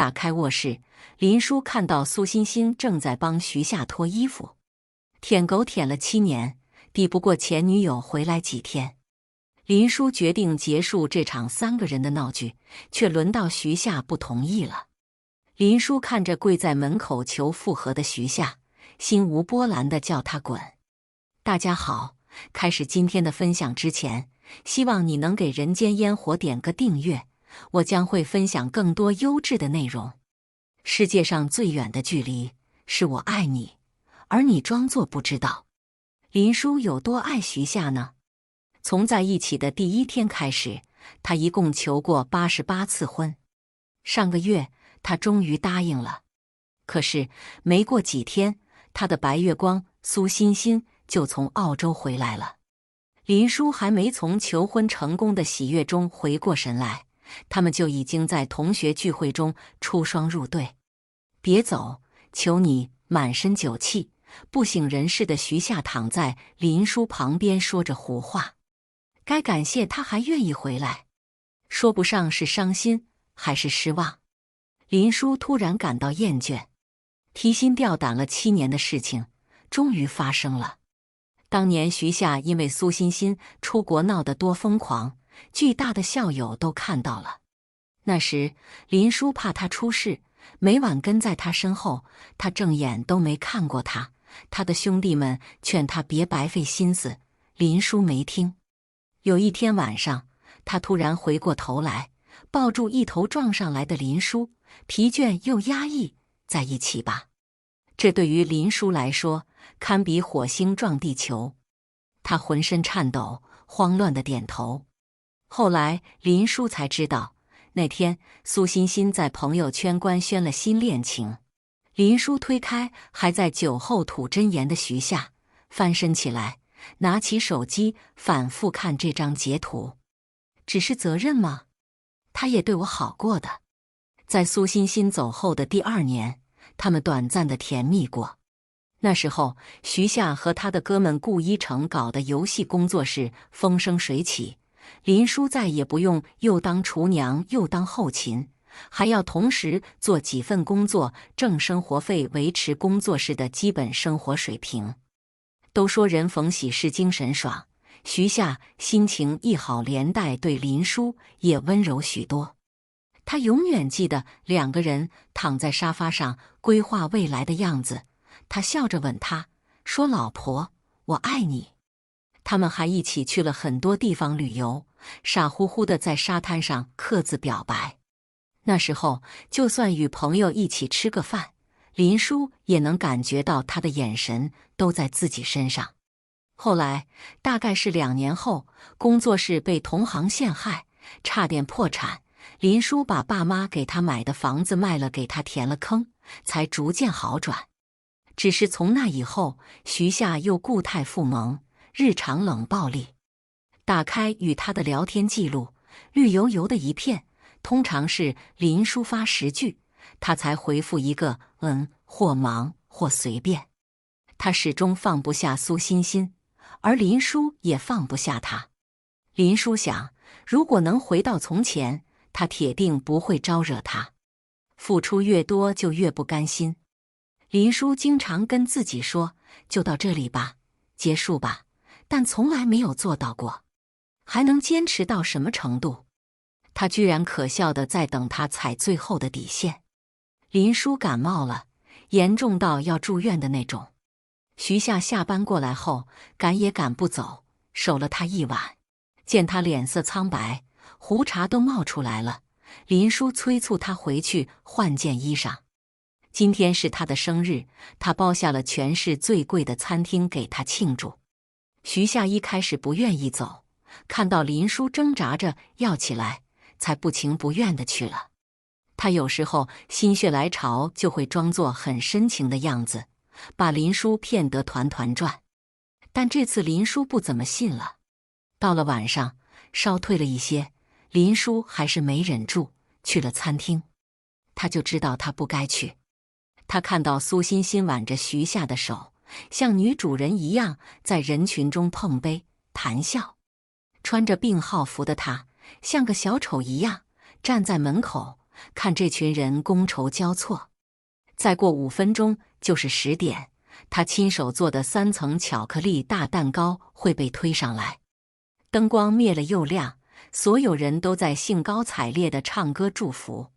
打开卧室，林叔看到苏欣欣正在帮徐夏脱衣服。舔狗舔了7年，抵不过前女友回来几天。林叔决定结束这场3个人的闹剧，却轮到徐夏不同意了。林叔看着跪在门口求复合的徐夏，心无波澜地叫他滚。大家好，开始今天的分享之前，希望你能给人间烟火点个订阅，我将会分享更多优质的内容。世界上最远的距离，是我爱你，而你装作不知道。林叔有多爱徐夏呢？从在一起的第1天开始，他一共求过88次婚。上个月，他终于答应了。可是没过几天，他的白月光苏欣欣就从澳洲回来了。林叔还没从求婚成功的喜悦中回过神来，他们就已经在同学聚会中出双入对。别走，求你！满身酒气、不省人事的徐夏躺在林叔旁边说着胡话。该感谢他还愿意回来，说不上是伤心还是失望。林叔突然感到厌倦，提心吊胆了7年的事情终于发生了。当年徐夏因为苏欣欣出国闹得多疯狂，巨大的校友都看到了。那时林叔怕他出事，每晚跟在他身后，他正眼都没看过他。他的兄弟们劝他别白费心思，林叔没听。有一天晚上，他突然回过头来，抱住一头撞上来的林叔，疲倦又压抑，在一起吧。这对于林叔来说，堪比火星撞地球。他浑身颤抖，慌乱地点头。后来林叔才知道，那天苏欣欣在朋友圈官宣了新恋情。林叔推开还在酒后吐真言的徐夏，翻身起来，拿起手机反复看这张截图。只是责任吗？他也对我好过的。在苏欣欣走后的第2年，他们短暂的甜蜜过。那时候，徐夏和他的哥们顾一成搞的游戏工作室风生水起，林叔再也不用又当厨娘又当后勤，还要同时做几份工作挣生活费，维持工作室的基本生活水平。都说人逢喜事精神爽，徐夏心情一好，连带对林叔也温柔许多。他永远记得2个人躺在沙发上规划未来的样子，他笑着吻她，说老婆，我爱你。他们还一起去了很多地方旅游，傻乎乎的在沙滩上各自表白。那时候，就算与朋友一起吃个饭，林叔也能感觉到他的眼神都在自己身上。后来，大概是2年后，工作室被同行陷害，差点破产。林叔把爸妈给他买的房子卖了，给他填了坑，才逐渐好转。只是从那以后，徐夏又故态复萌，日常冷暴力。打开与他的聊天记录，绿油油的一片，通常是林叔发10句，他才回复一个或忙或随便。他始终放不下苏欣欣，而林叔也放不下他。林叔想，如果能回到从前，他铁定不会招惹他。付出越多就越不甘心。林叔经常跟自己说，就到这里吧，结束吧，但从来没有做到过。还能坚持到什么程度？他居然可笑地在等他踩最后的底线。林叔感冒了，严重到要住院的那种。徐夏下班过来后，赶也赶不走，守了他一晚。见他脸色苍白，胡茬都冒出来了，林叔催促他回去换件衣裳。今天是他的生日，他包下了全市最贵的餐厅给他庆祝。徐夏一开始不愿意走，看到林叔挣扎着要起来，才不情不愿地去了。他有时候心血来潮就会装作很深情的样子，把林叔骗得团团转。但这次林叔不怎么信了。到了晚上，稍退了一些，林叔还是没忍住，去了餐厅。他就知道他不该去。他看到苏欣欣挽着徐夏的手，像女主人一样在人群中碰杯谈笑。穿着病号服的他，像个小丑一样站在门口，看这群人觥筹交错。再过5分钟就是10点，他亲手做的3层巧克力大蛋糕会被推上来。灯光灭了又亮，所有人都在兴高采烈地唱歌祝福。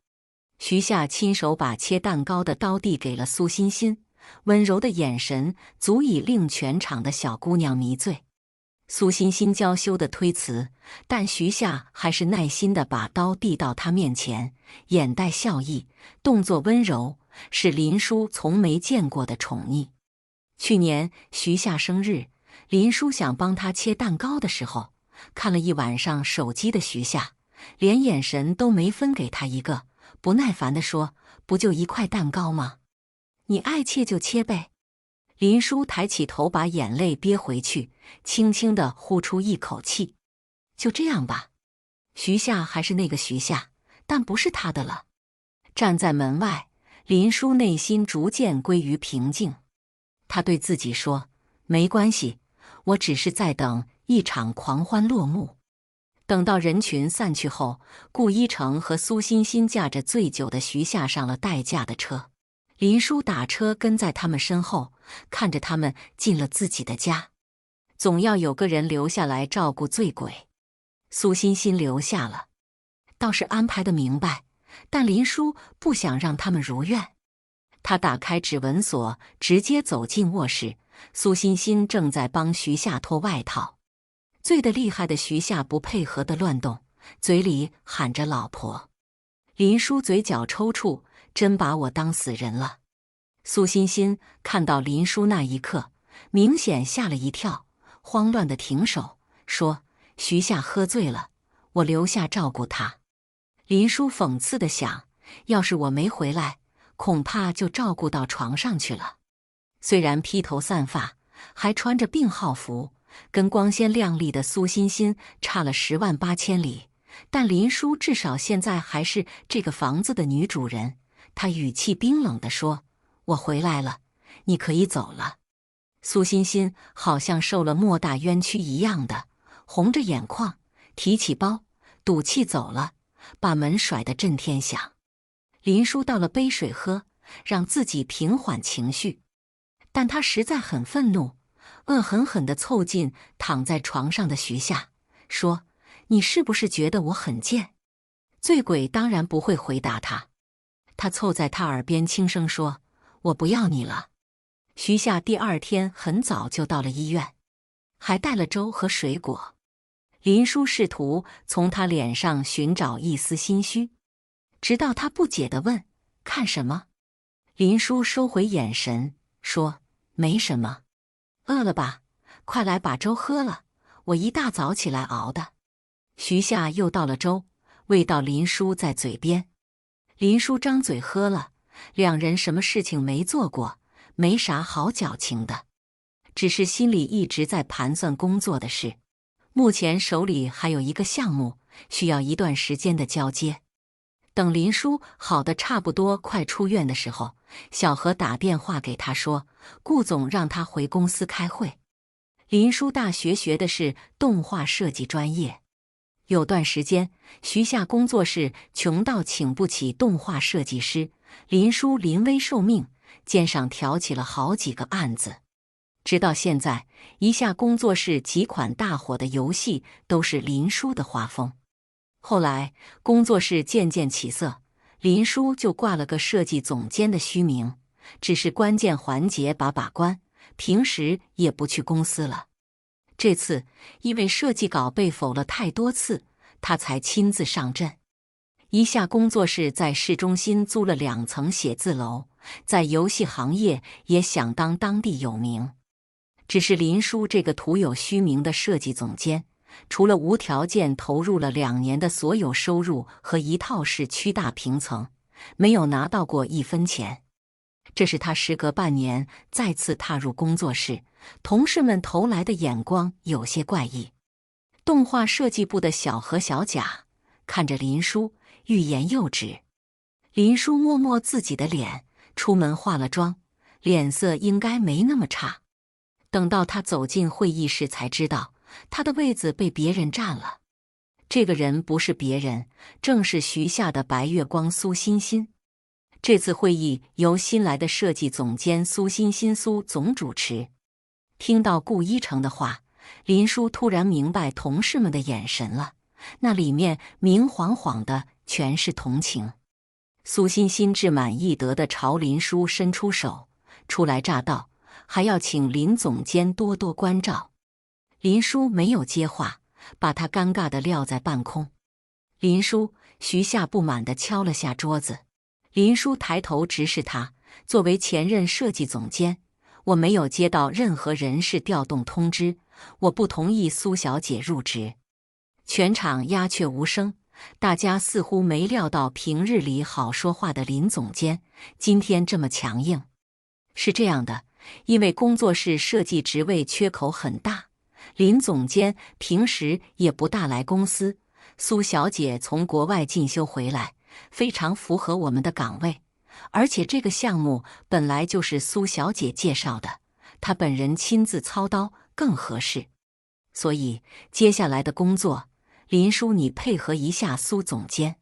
徐夏亲手把切蛋糕的刀递给了苏欣欣，温柔的眼神足以令全场的小姑娘迷醉。苏欣欣娇羞的推辞，但徐夏还是耐心地把刀递到她面前，眼带笑意，动作温柔，是林叔从没见过的宠溺。去年徐夏生日，林叔想帮她切蛋糕的时候，看了一晚上手机的徐夏，连眼神都没分给她一个，不耐烦地说：“不就1块蛋糕吗？你爱切就切呗。”林叔抬起头，把眼泪憋回去，轻轻地呼出一口气：“就这样吧。”徐夏还是那个徐夏，但不是他的了。站在门外，林叔内心逐渐归于平静。他对自己说：“没关系，我只是在等一场狂欢落幕。”等到人群散去后，顾一成和苏欣欣驾着醉酒的徐夏上了代驾的车。林叔打车跟在他们身后，看着他们进了自己的家。总要有个人留下来照顾醉鬼。苏欣欣留下了，倒是安排得明白，但林叔不想让他们如愿。他打开指纹锁，直接走进卧室。苏欣欣正在帮徐夏脱外套。醉得厉害的徐夏不配合地乱动，嘴里喊着老婆。林叔嘴角抽搐，真把我当死人了。苏欣欣看到林叔那一刻，明显吓了一跳，慌乱地停手，说：“徐夏喝醉了，我留下照顾他。”林叔讽刺地想，要是我没回来，恐怕就照顾到床上去了。虽然披头散发，还穿着病号服，跟光鲜亮丽的苏欣欣差了10万8千里，但林叔至少现在还是这个房子的女主人。他语气冰冷地说：“我回来了，你可以走了。”苏欣欣好像受了莫大冤屈一样的，红着眼眶，提起包，赌气走了，把门甩得震天响。林叔倒了杯水喝，让自己平缓情绪，但他实在很愤怒，恶狠狠地凑近躺在床上的徐夏，说：“你是不是觉得我很贱？”醉鬼当然不会回答他。他凑在他耳边轻声说：“我不要你了。”徐夏第2天很早就到了医院，还带了粥和水果。林叔试图从他脸上寻找一丝心虚，直到他不解地问：“看什么？”林叔收回眼神，说：“没什么。饿了吧？快来把粥喝了，我一大早起来熬的。”徐夏又倒了粥，喂到林叔在嘴边。林叔张嘴喝了，两人什么事情没做过，没啥好矫情的，只是心里一直在盘算工作的事。目前手里还有一个项目，需要一段时间的交接。等林叔好的差不多快出院的时候，小何打电话给他说，顾总让他回公司开会。林叔大学学的是动画设计专业，有段时间徐夏工作室穷到请不起动画设计师，林叔临危受命，肩上挑起了好几个案子。直到现在，一下工作室几款大火的游戏都是林叔的画风。后来工作室渐渐起色，林叔就挂了个设计总监的虚名，只是关键环节把关，平时也不去公司了。这次因为设计稿被否了太多次，他才亲自上阵。一下工作室在市中心租了2层写字楼，在游戏行业也响当当地有名。只是林叔这个徒有虚名的设计总监，除了无条件投入了2年的所有收入和一套市区大平层，没有拿到过1分钱。这是他时隔半年再次踏入工作室，同事们投来的眼光有些怪异。动画设计部的小何、小贾看着林叔，欲言又止。林叔摸摸自己的脸，出门化了妆，脸色应该没那么差。等到他走进会议室，才知道他的位子被别人占了。这个人不是别人，正是徐夏的白月光苏欣欣。这次会议由新来的设计总监苏欣欣苏总主持。听到顾一成的话，林叔突然明白同事们的眼神了，那里面明晃晃的全是同情。苏欣欣志满意得地朝林叔伸出手，初来乍到，还要请林总监多多关照。林叔没有接话，把他尴尬地撂在半空。林叔，徐夏不满地敲了下桌子。林叔抬头直视他，作为前任设计总监，我没有接到任何人事调动通知，我不同意苏小姐入职。全场鸦雀无声，大家似乎没料到平日里好说话的林总监今天这么强硬。是这样的，因为工作室设计职位缺口很大，林总监平时也不大来公司，苏小姐从国外进修回来，非常符合我们的岗位，而且这个项目本来就是苏小姐介绍的，她本人亲自操刀更合适。所以接下来的工作，林叔你配合一下苏总监。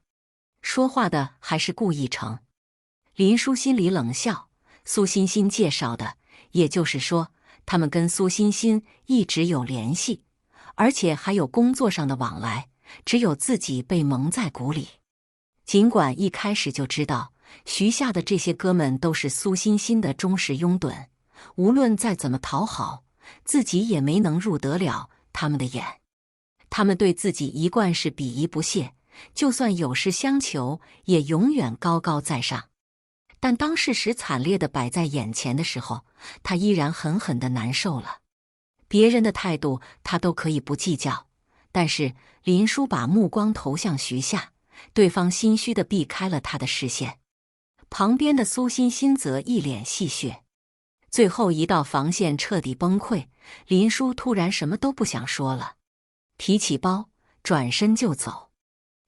说话的还是顾一成。林叔心里冷笑，苏欣欣介绍的，也就是说他们跟苏欣欣一直有联系，而且还有工作上的往来，只有自己被蒙在鼓里。尽管一开始就知道徐夏的这些哥们都是苏欣欣的忠实拥趸，无论再怎么讨好，自己也没能入得了他们的眼。他们对自己一贯是鄙夷不屑，就算有事相求，也永远高高在上。但当事实惨烈地摆在眼前的时候，他依然狠狠地难受了。别人的态度他都可以不计较，但是林叔把目光投向徐夏，对方心虚地避开了他的视线。旁边的苏欣欣则一脸戏谑。最后一道防线彻底崩溃，林叔突然什么都不想说了，提起包转身就走。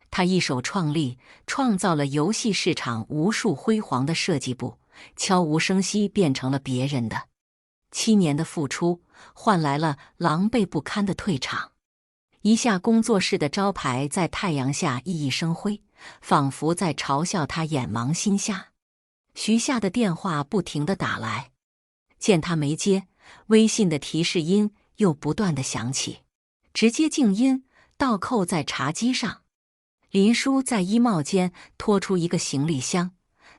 他一手创立，创造了游戏市场无数辉煌的设计部，悄无声息变成了别人的。7年的付出，换来了狼狈不堪的退场。一下工作室的招牌在太阳下熠熠生辉，仿佛在嘲笑他眼盲心瞎。徐夏的电话不停地打来，见他没接，微信的提示音又不断地响起，直接静音，倒扣在茶几上。林叔在衣帽间拖出一个行李箱，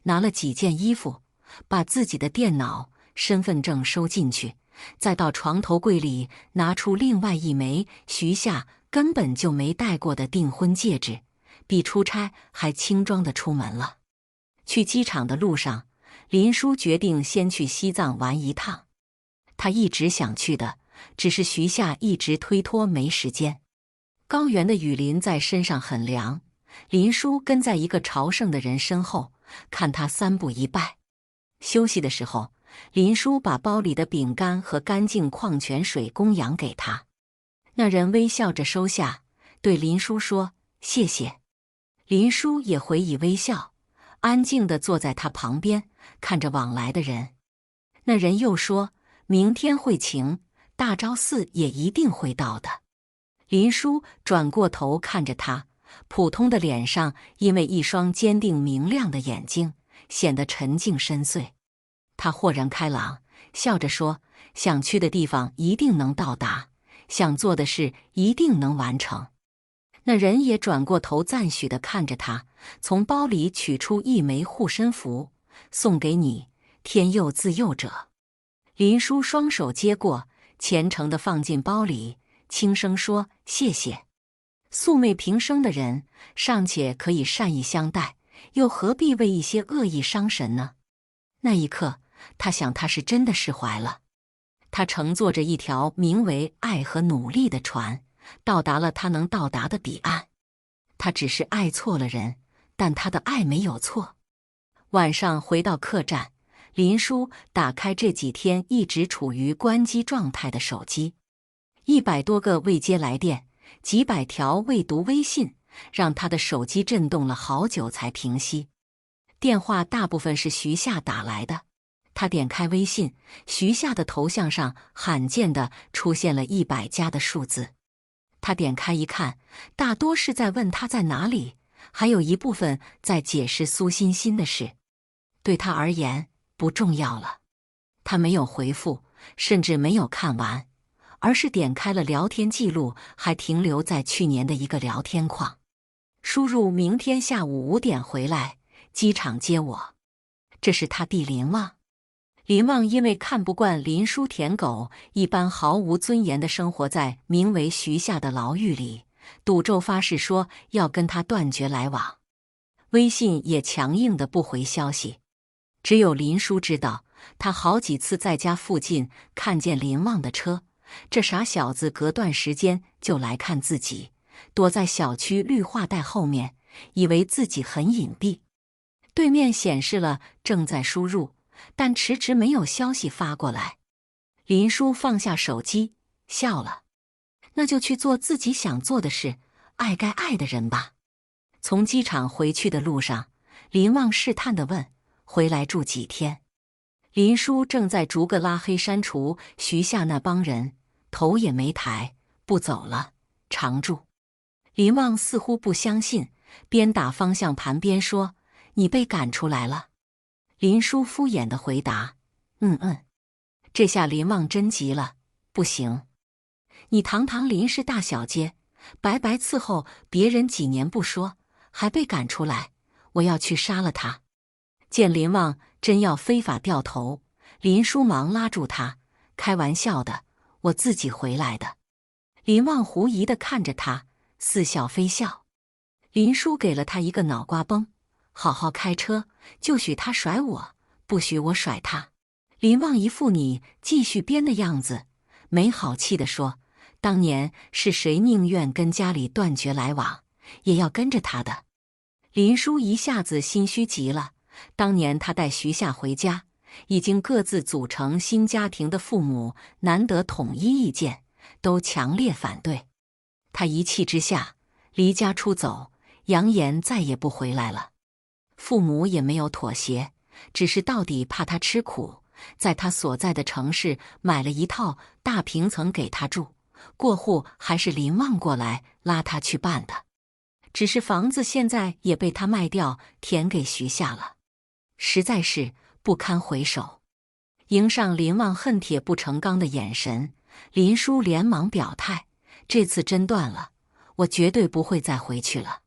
拿了几件衣服，把自己的电脑、身份证收进去，再到床头柜里拿出另外一枚徐夏根本就没戴过的订婚戒指，比出差还轻装地出门了。去机场的路上，林叔决定先去西藏玩一趟。他一直想去的，只是徐夏一直推脱没时间。高原的雨淋在身上很凉，林叔跟在一个朝圣的人身后，看他3步一拜。休息的时候，林叔把包里的饼干和干净矿泉水供养给他。那人微笑着收下，对林叔说：“谢谢。”林叔也回以微笑，安静地坐在他旁边，看着往来的人。那人又说：“明天会晴，大昭寺也一定会到的。”林叔转过头看着他，普通的脸上因为一双坚定明亮的眼睛，显得沉静深邃。他豁然开朗，笑着说：“想去的地方一定能到达，想做的事一定能完成。”那人也转过头赞许地看着他，从包里取出一枚护身符，送给你，天佑自佑者。林叔双手接过，虔诚地放进包里，轻声说：“谢谢。”素昧平生的人尚且可以善意相待，又何必为一些恶意伤神呢？那一刻，他想他是真的释怀了。他乘坐着一条名为爱和努力的船，到达了他能到达的彼岸。他只是爱错了人，但他的爱没有错。晚上回到客栈，林叔打开这几天一直处于关机状态的手机，100多个未接来电，几百条未读微信，让他的手机震动了好久才平息。电话大部分是徐夏打来的。他点开微信，徐夏的头像上罕见地出现了100加的数字。他点开一看，大多是在问他在哪里，还有一部分在解释苏欣欣的事。对他而言，不重要了。他没有回复，甚至没有看完，而是点开了聊天记录，还停留在去年的一个聊天框。输入明天下午5点回来，机场接我。这是他弟林旺。林旺因为看不惯林叔舔狗一般毫无尊严地生活在名为徐夏的牢狱里，赌咒发誓说要跟他断绝来往，微信也强硬地不回消息。只有林叔知道，他好几次在家附近看见林旺的车，这傻小子隔段时间就来看自己，躲在小区绿化带后面，以为自己很隐蔽。对面显示了正在输入，但迟迟没有消息发过来。林叔放下手机，笑了。那就去做自己想做的事，爱该爱的人吧。从机场回去的路上，林旺试探地问：回来住几天？林叔正在逐个拉黑删除徐夏那帮人，头也没抬，不走了，常住。林旺似乎不相信，边打方向盘边说：你被赶出来了？林叔敷衍地回答：这下林旺真急了，不行，你堂堂林氏大小姐，白白伺候别人几年不说，还被赶出来，我要去杀了他。见林旺真要非法掉头，林叔忙拉住他：开玩笑的，我自己回来的。林旺狐疑地看着他，似笑非笑。林叔给了他一个脑瓜崩：好好开车，就许他甩我，不许我甩他。林旺一副你继续编的样子，没好气地说：当年是谁宁愿跟家里断绝来往，也要跟着他的？林叔一下子心虚极了。当年他带徐夏回家，已经各自组成新家庭的父母难得统一意见，都强烈反对。他一气之下离家出走，扬言再也不回来了。父母也没有妥协，只是到底怕他吃苦，在他所在的城市买了一套大平层给他住，过户还是林旺过来拉他去办的。只是房子现在也被他卖掉，填给徐夏了，实在是不堪回首。迎上林旺恨铁不成钢的眼神，林叔连忙表态：这次真断了，我绝对不会再回去了。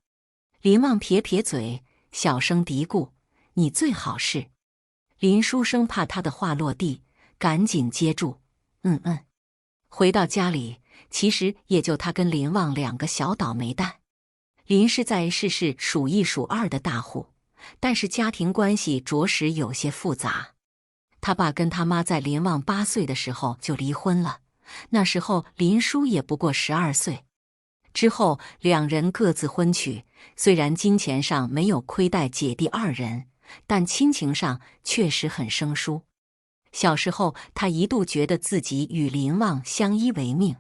林旺撇撇嘴，小声嘀咕：你最好是。林叔生怕他的话落地，赶紧接住：回到家里，其实也就他跟林旺2个小倒霉蛋。林氏在市是数1数2的大户，但是家庭关系着实有些复杂。他爸跟他妈在林旺8岁的时候就离婚了，那时候林叔也不过12岁。之后2人各自婚娶，虽然金钱上没有亏待姐弟2人，但亲情上确实很生疏。小时候他一度觉得自己与林旺相依为命。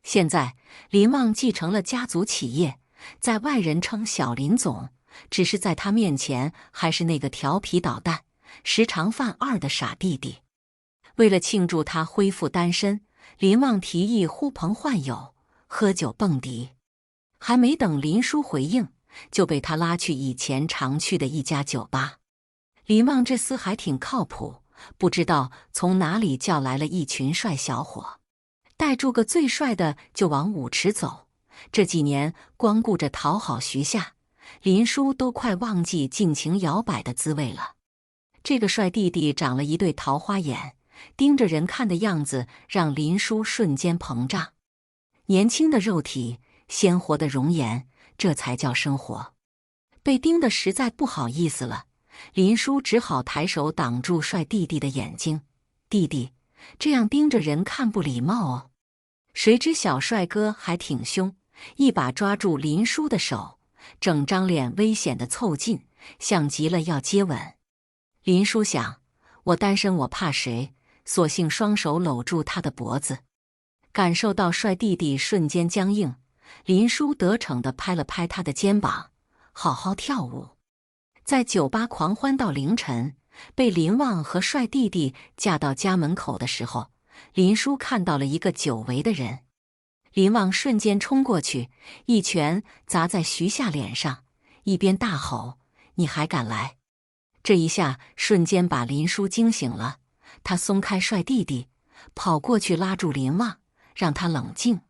现在林旺继承了家族企业，在外人称小林总，只是在他面前还是那个调皮捣蛋、时常犯二的傻弟弟。为了庆祝他恢复单身，林旺提议呼朋唤友，喝酒蹦迪。还没等林叔回应，就被他拉去以前常去的一家酒吧。林旺这厮还挺靠谱，不知道从哪里叫来了一群帅小伙，带住个最帅的就往舞池走。这几年光顾着讨好徐夏，林叔都快忘记尽情摇摆的滋味了。这个帅弟弟长了一对桃花眼，盯着人看的样子让林叔瞬间膨胀。年轻的肉体，鲜活的容颜，这才叫生活。被盯得实在不好意思了，林叔只好抬手挡住帅弟弟的眼睛：弟弟，这样盯着人看不礼貌哦。谁知小帅哥还挺凶，一把抓住林叔的手，整张脸危险地凑近，像极了要接吻。林叔想，我单身我怕谁，索性双手搂住他的脖子。感受到帅弟弟瞬间僵硬，林叔得逞地拍了拍他的肩膀：好好跳舞。在酒吧狂欢到凌晨，被林旺和帅弟弟架到家门口的时候，林叔看到了一个久违的人。林旺瞬间冲过去，一拳砸在徐夏脸上，一边大吼：“你还敢来！”这一下瞬间把林叔惊醒了，他松开帅弟弟，跑过去拉住林旺，让他冷静。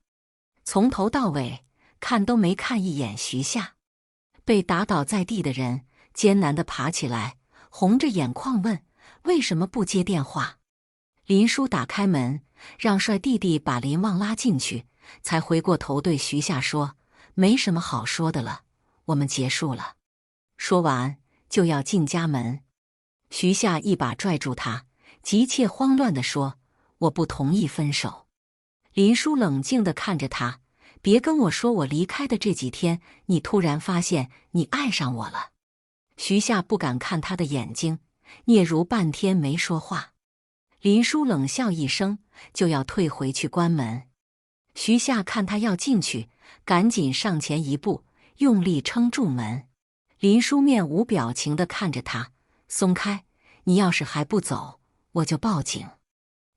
从头到尾看都没看一眼徐夏。被打倒在地的人艰难地爬起来，红着眼眶问：“为什么不接电话？”林叔打开门，让帅弟弟把林旺拉进去，才回过头对徐夏说：“没什么好说的了，我们结束了。”说完就要进家门。徐夏一把拽住他，急切慌乱地说：“我不同意分手。”林叔冷静地看着他：“别跟我说我离开的这几天，你突然发现你爱上我了。”徐夏不敢看他的眼睛，嗫嚅半天没说话。林叔冷笑一声，就要退回去关门。徐夏看他要进去，赶紧上前一步，用力撑住门。林叔面无表情地看着他：“松开，你要是还不走，我就报警。”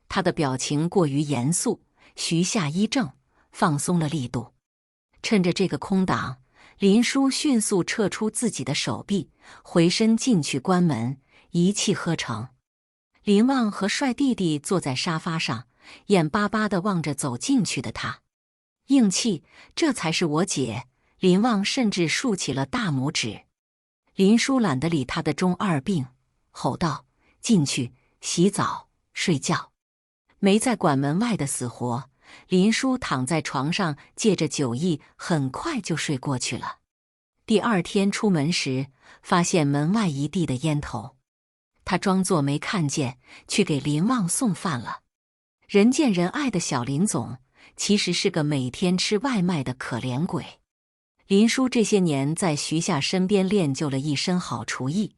他的表情过于严肃，徐夏一怔，放松了力度。趁着这个空档，林叔迅速撤出自己的手臂，回身进去关门，一气呵成。林旺和帅弟弟坐在沙发上，眼巴巴地望着走进去的他。硬气，这才是我姐。林旺甚至竖起了大拇指。林叔懒得理他的中二病，吼道：“进去洗澡睡觉。”没再管门外的死活，林叔躺在床上借着酒意，很快就睡过去了。第二天出门时，发现门外一地的烟头。他装作没看见，去给林旺送饭了。人见人爱的小林总，其实是个每天吃外卖的可怜鬼。林叔这些年在徐夏身边练就了一身好厨艺，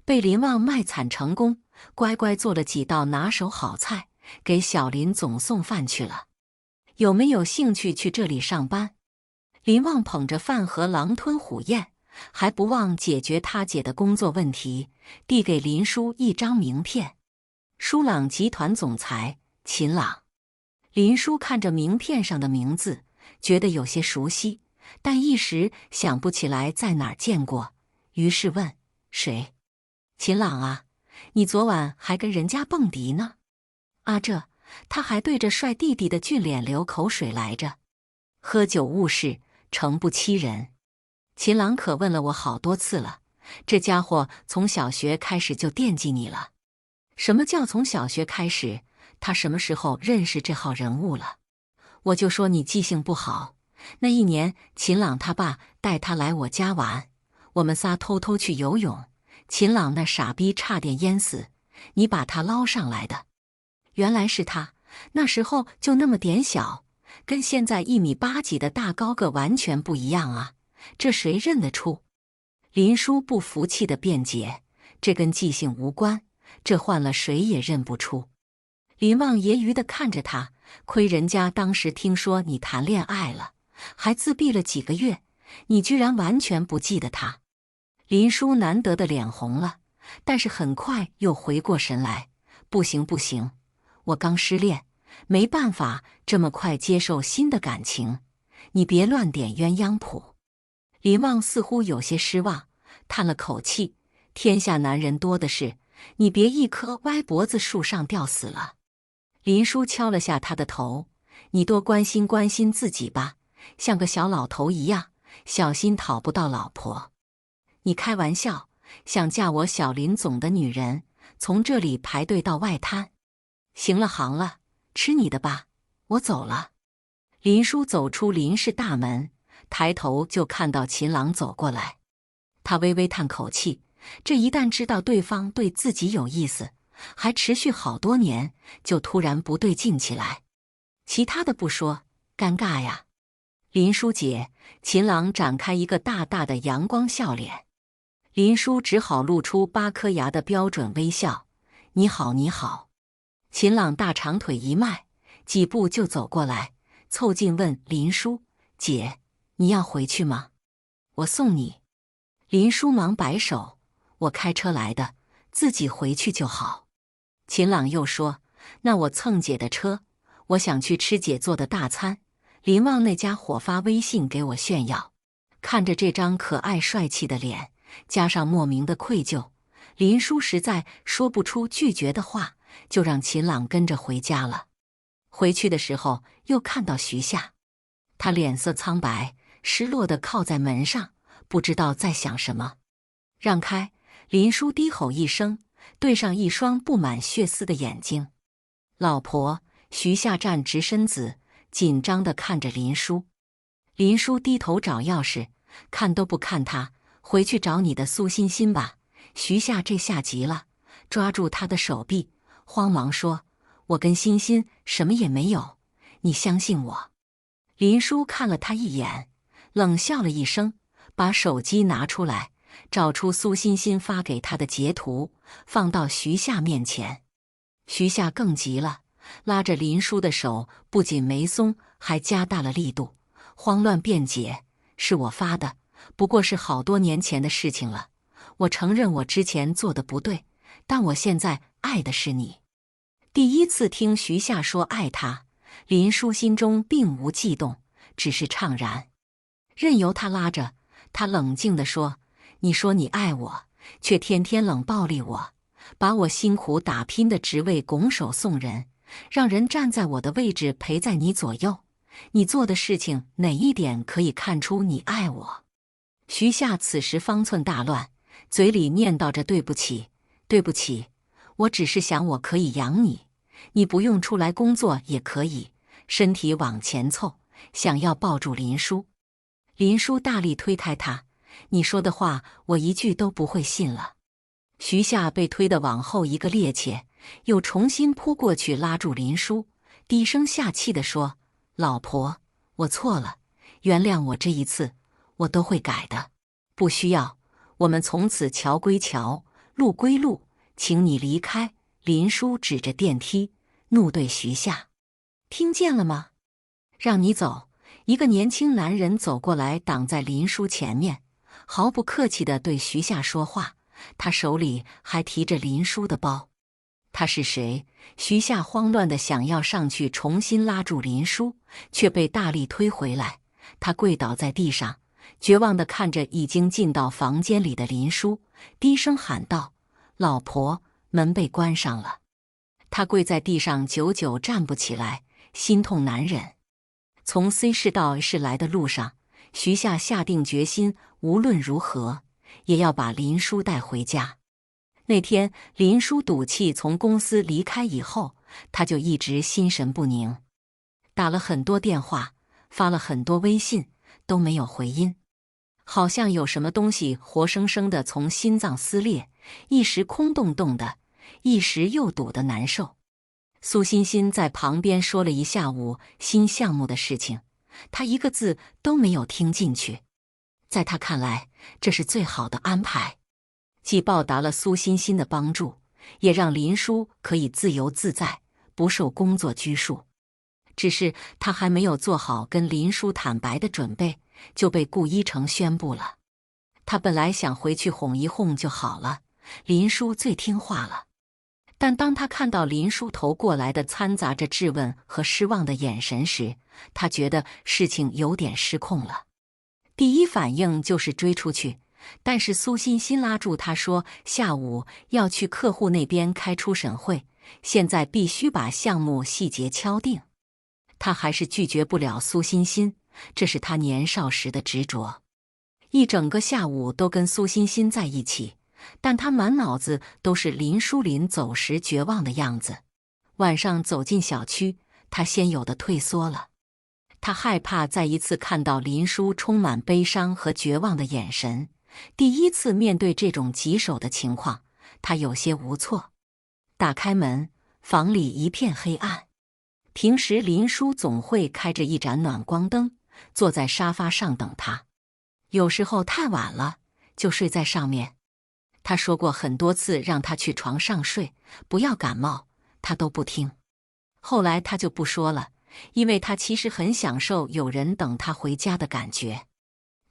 被林旺卖惨成功，乖乖做了几道拿手好菜，给小林总送饭去了。有没有兴趣去这里上班？林旺捧着饭盒狼吞虎咽，还不忘解决他姐的工作问题，递给林叔一张名片：舒朗集团总裁秦朗。林叔看着名片上的名字，觉得有些熟悉，但一时想不起来在哪儿见过，于是问：“谁？”“秦朗啊，你昨晚还跟人家蹦迪呢。”“啊这，他还对着帅弟弟的俊脸流口水来着。喝酒误事，诚不欺人。秦朗可问了我好多次了，这家伙从小学开始就惦记你了。”“什么叫从小学开始？他什么时候认识这号人物了？”“我就说你记性不好。那一年，秦朗他爸带他来我家玩，我们仨偷偷去游泳，秦朗那傻逼差点淹死，你把他捞上来的。原来是他，那时候就那么点小，跟现在1米8几的大高个完全不一样啊，这谁认得出？”林叔不服气地辩解：“这跟记性无关，这换了谁也认不出。”林旺揶揄地看着他，亏人家当时听说你谈恋爱了，还自闭了几个月，你居然完全不记得他。林叔难得的脸红了，但是很快又回过神来：“不行不行，我刚失恋，没办法这么快接受新的感情，你别乱点鸳鸯谱。”林旺似乎有些失望，叹了口气：“天下男人多的是，你别一棵歪脖子树上吊死了。”林叔敲了下他的头：“你多关心关心自己吧，像个小老头一样，小心讨不到老婆。你开玩笑，想嫁我小林总的女人，从这里排队到外滩。行了行了，吃你的吧，我走了。”林叔走出林氏大门，抬头就看到秦朗走过来。他微微叹口气，这一旦知道对方对自己有意思，还持续好多年，就突然不对劲起来。其他的不说，尴尬呀。林叔姐，秦朗展开一个大大的阳光笑脸。林叔只好露出8颗牙的标准微笑：“你好你好。”秦朗大长腿一迈，几步就走过来，凑近问林叔：“姐，你要回去吗？我送你。”林叔忙摆手：“我开车来的，自己回去就好。”秦朗又说：“那我蹭姐的车，我想去吃姐做的大餐。”林旺那家伙发微信给我炫耀，看着这张可爱帅气的脸，加上莫名的愧疚，林叔实在说不出拒绝的话，就让秦朗跟着回家了。回去的时候又看到徐夏，他脸色苍白，失落地靠在门上，不知道在想什么。让开！林叔低吼一声，对上一双布满血丝的眼睛。老婆！徐夏站直身子，紧张地看着林叔。林叔低头找钥匙，看都不看他，回去找你的苏欣欣吧。徐夏这下急了，抓住他的手臂，慌忙说：“我跟欣欣什么也没有，你相信我。”林叔看了他一眼，冷笑了一声，把手机拿出来，找出苏欣欣发给他的截图，放到徐夏面前。徐夏更急了，拉着林叔的手不仅没松，还加大了力度，慌乱辩解：“是我发的，不过是好多年前的事情了。我承认我之前做的不对，但我现在爱的是你。”第一次听徐夏说爱他，林叔心中并无悸动，只是怅然，任由他拉着。他冷静地说：“你说你爱我，却天天冷暴力我，把我辛苦打拼的职位拱手送人，让人站在我的位置陪在你左右。你做的事情哪一点可以看出你爱我？”徐夏此时方寸大乱，嘴里念叨着对不起，对不起，我只是想我可以养你，你不用出来工作也可以。身体往前凑，想要抱住林叔。林叔大力推开他：“你说的话我一句都不会信了。”徐夏被推得往后一个趔趄，又重新扑过去拉住林叔，低声下气地说：“老婆，我错了，原谅我这一次，我都会改的。不需要，我们从此桥归桥，路归路，请你离开。”林叔指着电梯，怒对徐夏：“听见了吗？让你走！”一个年轻男人走过来，挡在林叔前面，毫不客气地对徐夏说话，他手里还提着林叔的包。他是谁？徐夏慌乱地想要上去重新拉住林叔，却被大力推回来。他跪倒在地上，绝望地看着已经进到房间里的林叔，低声喊道：“老婆！”门被关上了。他跪在地上久久站不起来，心痛难忍。从 C 市到 A 市来的路上，徐夏下定决心，无论如何也要把林叔带回家。那天林叔赌气从公司离开以后，他就一直心神不宁，打了很多电话，发了很多微信，都没有回音，好像有什么东西活生生的从心脏撕裂，一时空洞洞的，一时又堵得难受。苏欣欣在旁边说了一下午新项目的事情，他一个字都没有听进去。在他看来，这是最好的安排，既报答了苏欣欣的帮助，也让林叔可以自由自在，不受工作拘束。只是他还没有做好跟林叔坦白的准备，就被顾一成宣布了。他本来想回去哄一哄就好了，林叔最听话了。但当他看到林叔投过来的掺杂着质问和失望的眼神时，他觉得事情有点失控了。第一反应就是追出去，但是苏欣欣拉住他说，下午要去客户那边开初审会，现在必须把项目细节敲定。他还是拒绝不了苏欣欣，这是他年少时的执着。一整个下午都跟苏欣欣在一起，但他满脑子都是林书林走时绝望的样子。晚上走进小区，他先有的退缩了。他害怕再一次看到林叔充满悲伤和绝望的眼神。第一次面对这种棘手的情况，他有些无措。打开门，房里一片黑暗。平时林叔总会开着一盏暖光灯，坐在沙发上等他。有时候太晚了，就睡在上面。他说过很多次让他去床上睡，不要感冒，他都不听。后来他就不说了，因为他其实很享受有人等他回家的感觉。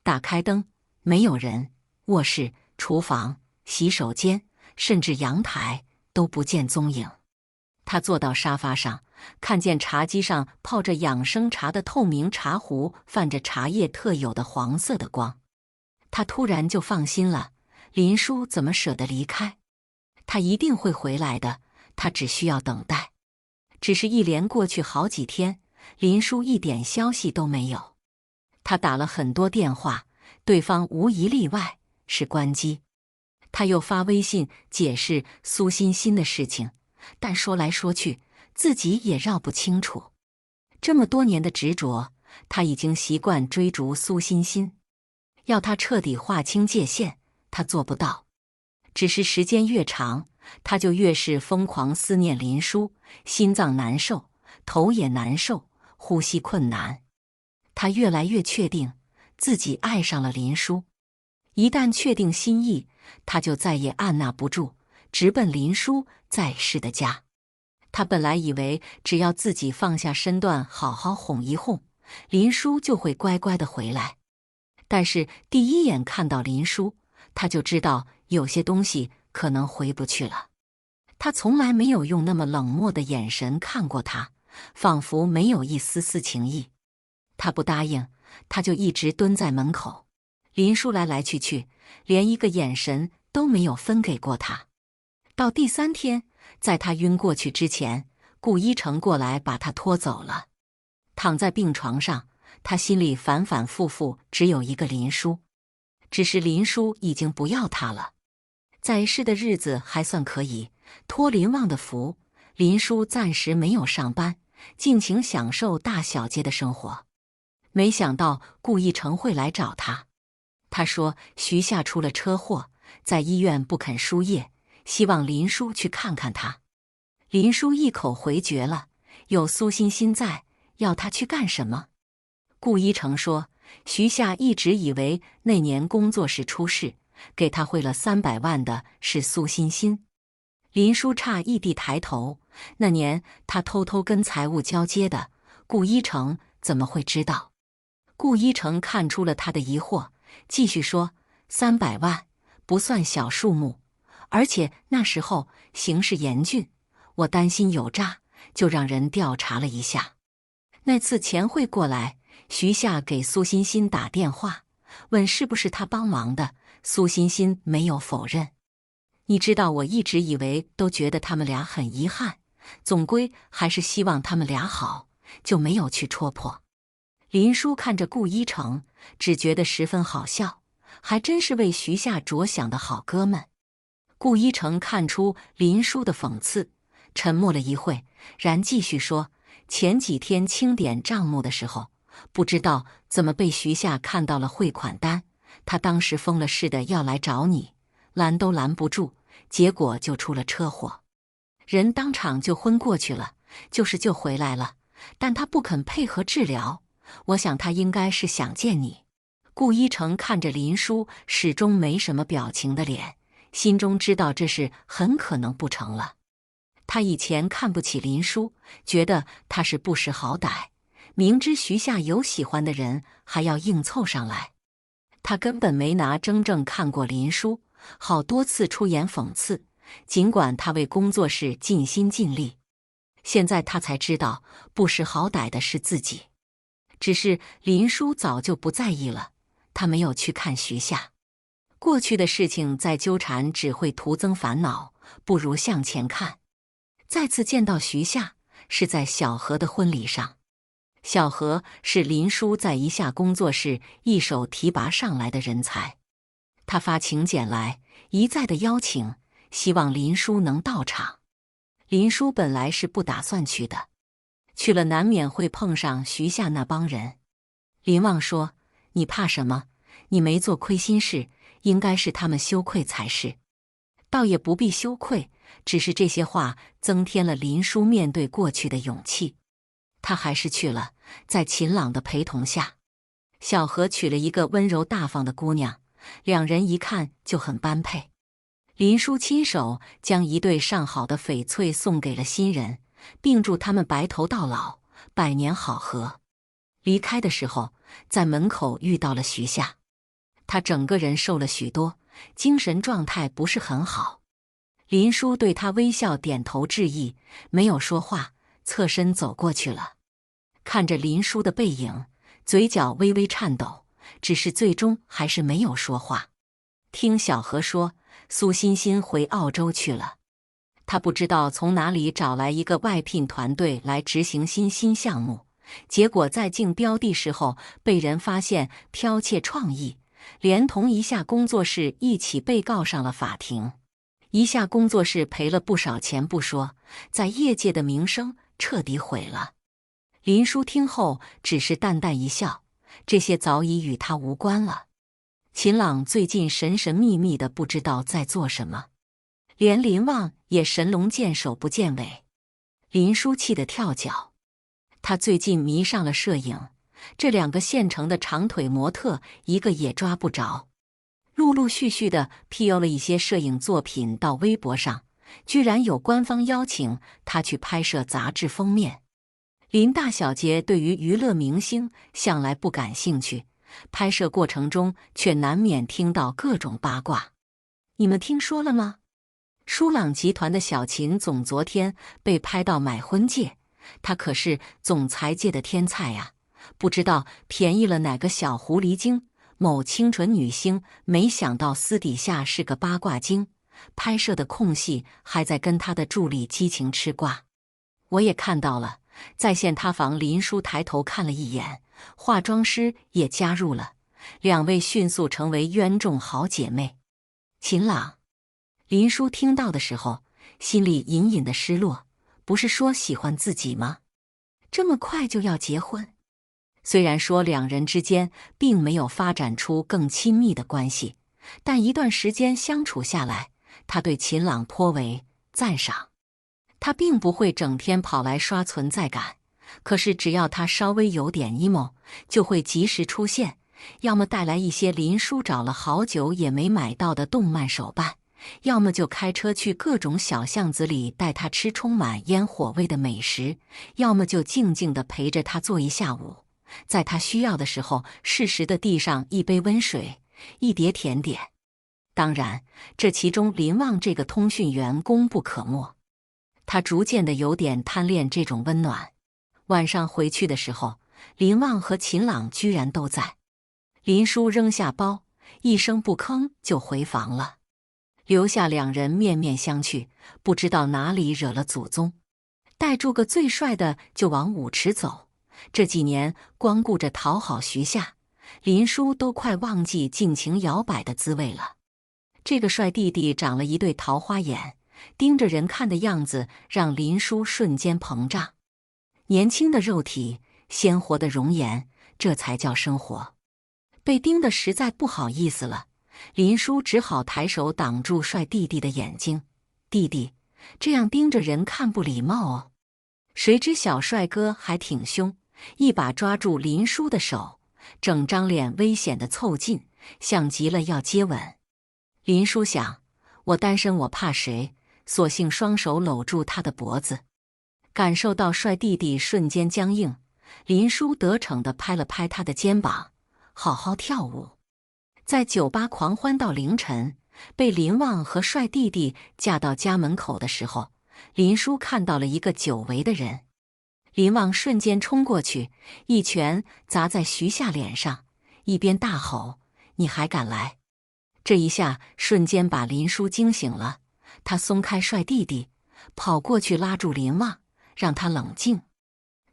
打开灯，没有人，卧室、厨房、洗手间，甚至阳台都不见踪影。他坐到沙发上，看见茶几上泡着养生茶的透明茶壶泛着茶叶特有的黄色的光。他突然就放心了，林叔怎么舍得离开？他一定会回来的，他只需要等待。只是一连过去好几天，林叔一点消息都没有。他打了很多电话，对方无一例外是关机。他又发微信解释苏欣欣的事情，但说来说去，自己也绕不清楚。这么多年的执着，他已经习惯追逐苏欣欣，要他彻底划清界限，他做不到。只是时间越长，他就越是疯狂思念林叔，心脏难受，头也难受，呼吸困难。他越来越确定自己爱上了林叔，一旦确定心意，他就再也按捺不住，直奔林叔在世的家。他本来以为只要自己放下身段，好好哄一哄，林叔就会乖乖的回来。但是第一眼看到林叔，他就知道有些东西可能回不去了。他从来没有用那么冷漠的眼神看过他，仿佛没有一丝丝情意。他不答应，他就一直蹲在门口。林叔来来去去，连一个眼神都没有分给过他。到第3天，在他晕过去之前，顾一成过来把他拖走了。躺在病床上，他心里反反复复只有一个林叔，只是林叔已经不要他了。在世的日子还算可以，托林旺的福，林叔暂时没有上班，尽情享受大小街的生活。没想到顾一成会来找他，他说徐夏出了车祸，在医院不肯输液，希望林叔去看看他。林叔一口回绝了，有苏欣欣在，要他去干什么？顾一成说，徐夏一直以为那年工作室出事，给他汇了300万的是苏欣欣。林叔诧异地抬头，那年他偷偷跟财务交接的，顾一成怎么会知道？顾一成看出了他的疑惑，继续说，300万不算小数目，而且那时候形势严峻，我担心有诈，就让人调查了一下。那次钱汇过来，徐夏给苏欣欣打电话，问是不是他帮忙的，苏欣欣没有否认。你知道，我一直以为都觉得他们俩很遗憾，总归还是希望他们俩好，就没有去戳破。林叔看着顾一成，只觉得十分好笑，还真是为徐夏着想的好哥们。顾一成看出林叔的讽刺，沉默了一会，然继续说，前几天清点账目的时候，不知道怎么被徐夏看到了汇款单，他当时疯了似的要来找你，拦都拦不住，结果就出了车祸，人当场就昏过去了，就是救回来了，但他不肯配合治疗，我想他应该是想见你。顾一成看着林叔始终没什么表情的脸，心中知道这事很可能不成了。他以前看不起林叔，觉得他是不识好歹，明知徐夏有喜欢的人还要硬凑上来。他根本没拿真正看过林叔，好多次出言讽刺，尽管他为工作室尽心尽力。现在他才知道不识好歹的是自己。只是林叔早就不在意了，他没有去看徐夏。过去的事情再纠缠只会徒增烦恼，不如向前看。再次见到徐夏是在小何的婚礼上。小何是林叔在一下工作室一手提拔上来的人才，他发请柬来，一再的邀请，希望林叔能到场。林叔本来是不打算去的，去了难免会碰上徐夏那帮人。林旺说，你怕什么？你没做亏心事，应该是他们羞愧才是。倒也不必羞愧，只是这些话增添了林叔面对过去的勇气。他还是去了，在秦朗的陪同下，小何娶了一个温柔大方的姑娘，两人一看就很般配。林叔亲手将一对上好的翡翠送给了新人，并祝他们白头到老，百年好合。离开的时候，在门口遇到了徐夏，他整个人瘦了许多，精神状态不是很好。林叔对他微笑点头致意，没有说话，侧身走过去了。看着林叔的背影，嘴角微微颤抖，只是最终还是没有说话。听小何说，苏欣欣回澳洲去了。他不知道从哪里找来一个外聘团队来执行新项目，结果在竞标的时候被人发现剽窃创意，连同一下工作室一起被告上了法庭。一下工作室赔了不少钱不说，在业界的名声彻底毁了。林叔听后只是淡淡一笑，这些早已与他无关了。秦朗最近神秘的不知道在做什么，连林旺也神龙见首不见尾。林叔气得跳脚，他最近迷上了摄影，这2个县城的长腿模特一个也抓不着，陆续的 PO 了一些摄影作品到微博上，居然有官方邀请他去拍摄杂志封面。林大小姐对于娱乐明星向来不感兴趣，拍摄过程中却难免听到各种八卦。你们听说了吗？舒朗集团的小秦总昨天被拍到买婚戒，他可是总裁界的天才呀，不知道便宜了哪个小狐狸精。某清纯女星没想到私底下是个八卦精，拍摄的空隙还在跟他的助理激情吃瓜。我也看到了，在线塌房。林叔抬头看了一眼，化妆师也加入了，2位迅速成为冤种好姐妹。秦朗，林叔听到的时候，心里隐隐的失落，不是说喜欢自己吗？这么快就要结婚？虽然说2人之间并没有发展出更亲密的关系，但一段时间相处下来，他对秦朗颇为赞赏。他并不会整天跑来刷存在感，可是只要他稍微有点 emo， 就会及时出现，要么带来一些林叔找了好久也没买到的动漫手办，要么就开车去各种小巷子里带他吃充满烟火味的美食，要么就静静地陪着他坐一下午，在他需要的时候适时地递上一杯温水，一碟甜点。当然，这其中林旺这个通讯员功不可没。他逐渐的有点贪恋这种温暖。晚上回去的时候，林旺和秦朗居然都在。林叔扔下包，一声不吭就回房了，留下2人面面相觑，不知道哪里惹了祖宗。带住个最帅的就往舞池走。这几年光顾着讨好徐夏，林叔都快忘记尽情摇摆的滋味了。这个帅弟弟长了一对桃花眼，盯着人看的样子让林叔瞬间膨胀。年轻的肉体，鲜活的容颜，这才叫生活。被盯得实在不好意思了，林叔只好抬手挡住帅弟弟的眼睛。弟弟，这样盯着人看不礼貌哦。谁知小帅哥还挺凶，一把抓住林叔的手，整张脸危险地凑近，像极了要接吻。林叔想，我单身我怕谁，索性双手搂住他的脖子。感受到帅弟弟瞬间僵硬，林叔得逞地拍了拍他的肩膀，好好跳舞。在酒吧狂欢到凌晨，被林旺和帅弟弟架到家门口的时候，林叔看到了一个久违的人。林旺瞬间冲过去，一拳砸在徐夏脸上，一边大吼：“你还敢来！”这一下瞬间把林叔惊醒了，他松开帅弟弟，跑过去拉住林旺，让他冷静。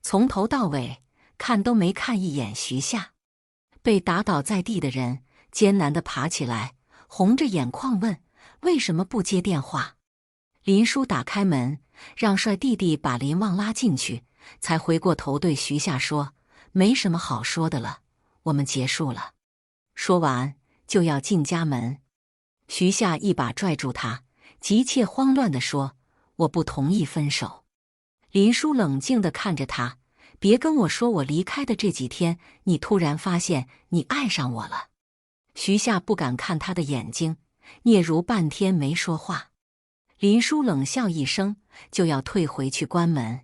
从头到尾看都没看一眼徐夏。被打倒在地的人艰难地爬起来，红着眼眶问：“为什么不接电话？”林叔打开门，让帅弟弟把林旺拉进去，才回过头对徐夏说：“没什么好说的了，我们结束了。”说完就要进家门，徐夏一把拽住他，急切慌乱地说：“我不同意分手。”林叔冷静地看着他：“别跟我说我离开的这几天，你突然发现你爱上我了。”徐夏不敢看他的眼睛，嗫嚅半天没说话。林叔冷笑一声，就要退回去关门。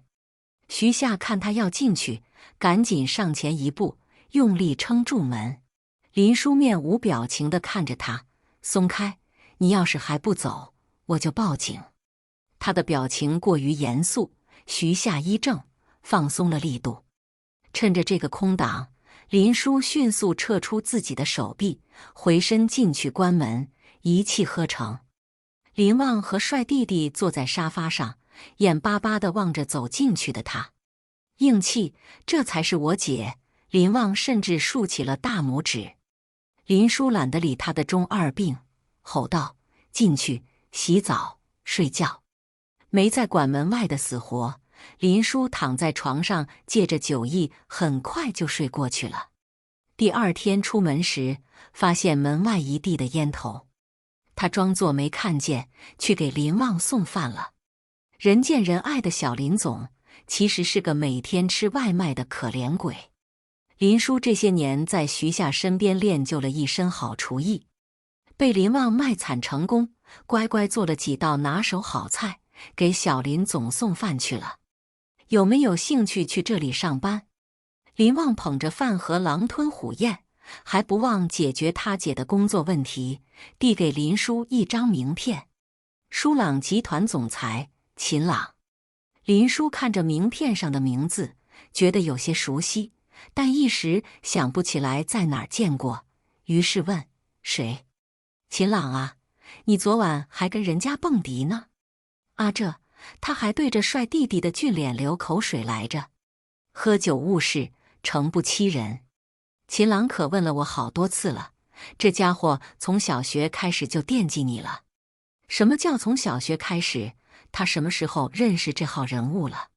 徐夏看他要进去，赶紧上前一步，用力撑住门。林叔面无表情地看着他：“松开，你要是还不走，我就报警。他的表情过于严肃，徐夏一怔，放松了力度。趁着这个空档，林叔迅速撤出自己的手臂，回身进去关门，一气呵成。林旺和帅弟弟坐在沙发上，眼巴巴地望着走进去的他。硬气，这才是我姐。林旺甚至竖起了大拇指。林叔懒得理他的中二病，吼道：“进去洗澡睡觉，没再管门外的死活。”林叔躺在床上，借着酒意，很快就睡过去了。第二天出门时，发现门外一地的烟头，他装作没看见，去给林旺送饭了。人见人爱的小林总，其实是个每天吃外卖的可怜鬼。林叔这些年在徐夏身边练就了一身好厨艺，被林旺卖惨成功，乖乖做了几道拿手好菜，给小林总送饭去了。有没有兴趣去这里上班？林旺捧着饭盒狼吞虎咽，还不忘解决他姐的工作问题，递给林叔一张名片：舒朗集团总裁秦朗。林叔看着名片上的名字，觉得有些熟悉，但一时想不起来在哪儿见过，于是问：“谁？”“秦朗啊，你昨晚还跟人家蹦迪呢。”“啊这。”他还对着帅弟弟的俊脸流口水来着。喝酒误事，诚不欺人。秦朗可问了我好多次了，这家伙从小学开始就惦记你了。什么叫从小学开始？他什么时候认识这号人物了？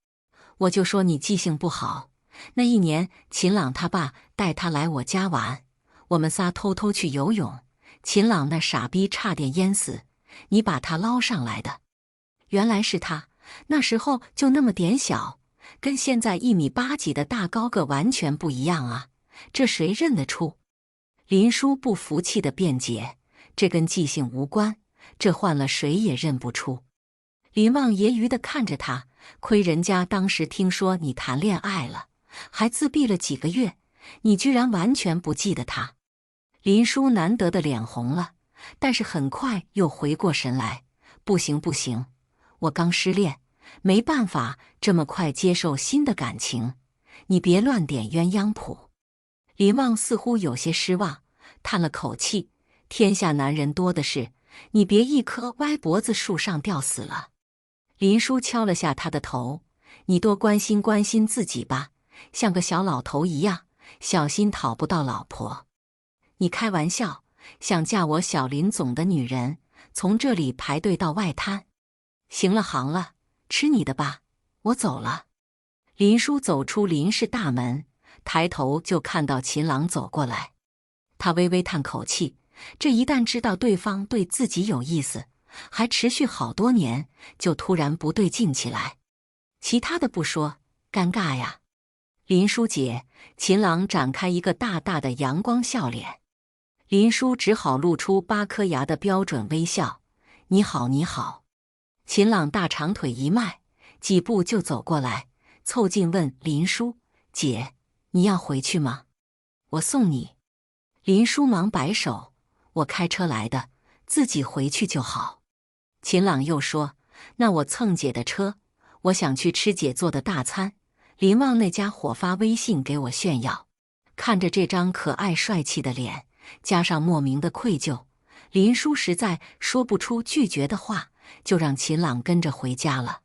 我就说你记性不好。那一年，秦朗他爸带他来我家玩，我们仨偷偷去游泳，秦朗那傻逼差点淹死，你把他捞上来的。原来是他，那时候就那么点小，跟现在1.8米几的大高个完全不一样啊，这谁认得出？林叔不服气地辩解，这跟记性无关，这换了谁也认不出。林旺揶揄地看着他，亏人家当时听说你谈恋爱了，还自闭了几个月，你居然完全不记得他。林叔难得的脸红了，但是很快又回过神来，不行不行，我刚失恋，没办法这么快接受新的感情，你别乱点鸳鸯谱。林旺似乎有些失望，叹了口气，天下男人多的是，你别一棵歪脖子树上吊死了。林叔敲了下他的头，你多关心关心自己吧，像个小老头一样，小心讨不到老婆。你开玩笑，想嫁我小林总的女人，从这里排队到外滩。行了行了，吃你的吧，我走了。林叔走出林氏大门，抬头就看到秦朗走过来。他微微叹口气，这一旦知道对方对自己有意思，还持续好多年，就突然不对劲起来。其他的不说，尴尬呀。林叔姐，秦朗展开一个大大的阳光笑脸。林叔只好露出8颗牙的标准微笑。你好你好。秦朗大长腿一迈，几步就走过来，凑近问林叔：“姐，你要回去吗？我送你。”林叔忙摆手：“我开车来的，自己回去就好。”秦朗又说：“那我蹭姐的车，我想去吃姐做的大餐。”林旺那家伙发微信给我炫耀，看着这张可爱帅气的脸，加上莫名的愧疚，林叔实在说不出拒绝的话，就让秦朗跟着回家了。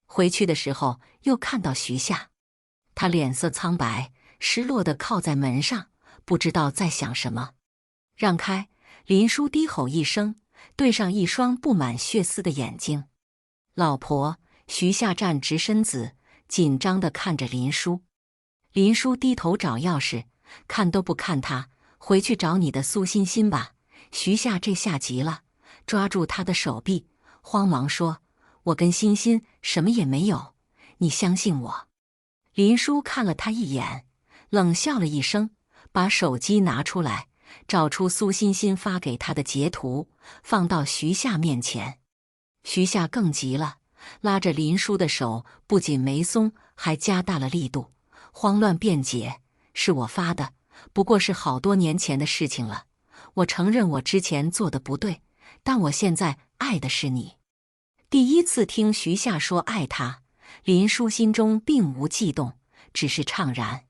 回去的时候又看到徐夏，他脸色苍白，失落地靠在门上，不知道在想什么。让开！林叔低吼一声，对上一双布满血丝的眼睛。老婆！徐夏站直身子，紧张地看着林叔。林叔低头找钥匙，看都不看他，回去找你的苏欣欣吧。徐夏这下急了，抓住他的手臂，慌忙说：“我跟欣欣什么也没有，你相信我。”林叔看了他一眼，冷笑了一声，把手机拿出来，找出苏欣欣发给他的截图，放到徐夏面前。徐夏更急了，拉着林叔的手不仅没松，还加大了力度，慌乱辩解：“是我发的，不过是好多年前的事情了。我承认我之前做的不对，但我现在爱的是你。第一次听徐夏说爱他，林殊心中并无悸动，只是怅然，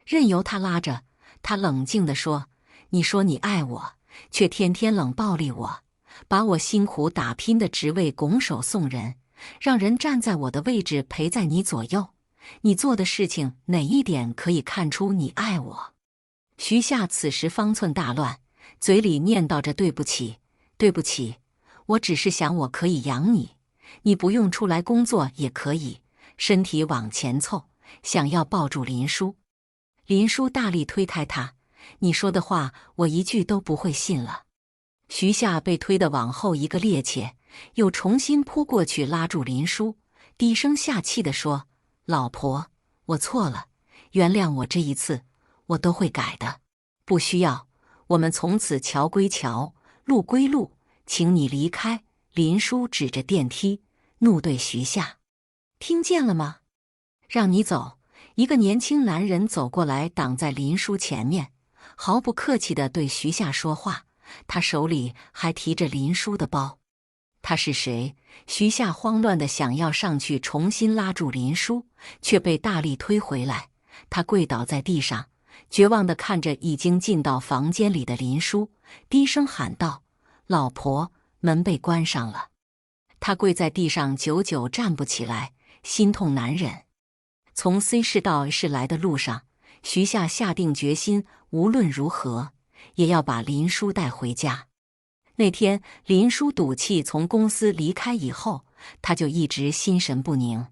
任由他拉着。他冷静地说：“你说你爱我，却天天冷暴力我，把我辛苦打拼的职位拱手送人，让人站在我的位置陪在你左右。你做的事情哪一点可以看出你爱我？”徐夏此时方寸大乱，嘴里念叨着对不起，对不起，我只是想我可以养你，你不用出来工作也可以。身体往前凑，想要抱住林殊。林殊大力推开他：“你说的话我一句都不会信了。”徐夏被推得往后一个趔趄，又重新扑过去拉住林殊，低声下气地说：“老婆，我错了，原谅我这一次，我都会改的。不需要，我们从此桥归桥，路归路，请你离开。”林殊指着电梯，怒对徐夏：“听见了吗？让你走。”一个年轻男人走过来，挡在林殊前面，毫不客气地对徐夏说话，他手里还提着林殊的包。他是谁？徐夏慌乱地想要上去重新拉住林殊，却被大力推回来。他跪倒在地上，绝望地看着已经进到房间里的林殊，低声喊道：“老婆！”门被关上了。他跪在地上，久久站不起来，心痛难忍。从 C 市到 A 市来的路上，徐夏下定决心，无论如何也要把林殊带回家。那天林殊赌气从公司离开以后，他就一直心神不宁，